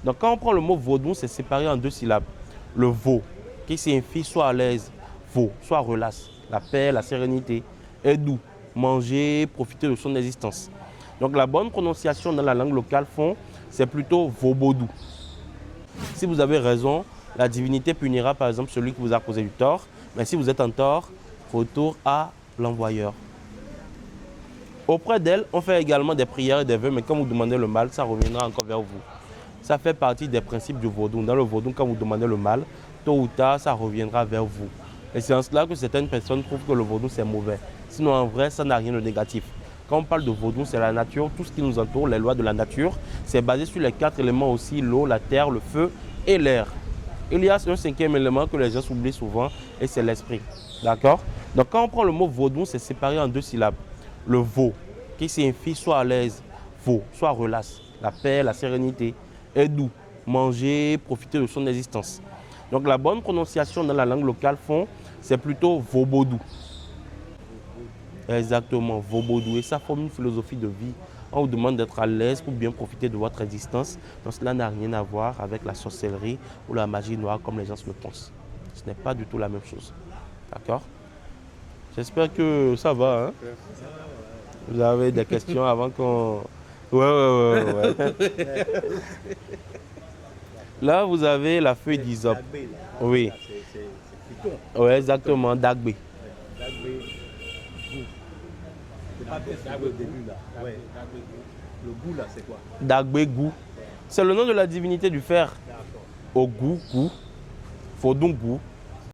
Donc quand on prend le mot vaudou, c'est séparé en deux syllabes. Le veau, qui signifie soit à l'aise, veau, soit relax, la paix, la sérénité, et doux, manger, profiter de son existence. Donc la bonne prononciation dans la langue locale fond, c'est plutôt vaubodou. Si vous avez raison, la divinité punira par exemple celui qui vous a causé du tort. Mais si vous êtes en tort, retour à l'envoyeur. Auprès d'elle, on fait également des prières et des vœux, mais quand vous demandez le mal, ça reviendra encore vers vous. Ça fait partie des principes du vaudou. Dans le vaudou, quand vous demandez le mal, tôt ou tard, ça reviendra vers vous. Et c'est en cela que certaines personnes trouvent que le vaudou, c'est mauvais. Sinon, en vrai, ça n'a rien de négatif. Quand on parle de vaudou, c'est la nature, tout ce qui nous entoure, les lois de la nature. C'est basé sur les 4 éléments aussi, l'eau, la terre, le feu et l'air. Il y a un 5e élément que les gens oublient souvent, et c'est l'esprit. D'accord? Donc quand on prend le mot vaudou, c'est séparé en deux syllabes. Le veau, qui signifie soit à l'aise, veau, soit relax, la paix, la sérénité, et doux, manger, profiter de son existence. Donc la bonne prononciation dans la langue locale fond, c'est plutôt vaubodou. Exactement, vaubodou. Et ça forme une philosophie de vie. On vous demande d'être à l'aise pour bien profiter de votre existence. Donc cela n'a rien à voir avec la sorcellerie ou la magie noire comme les gens le pensent. Ce n'est pas du tout la même chose. D'accord? J'espère que ça va. Hein? Vous avez des questions avant qu'on... Ouais. Là, vous avez la feuille d'hysope. Oui. Oui, exactement, Dagbé. Le goût là, c'est quoi? Dagbé Gou. C'est le nom de la divinité du fer. Au goût, goût. Fodon Gou.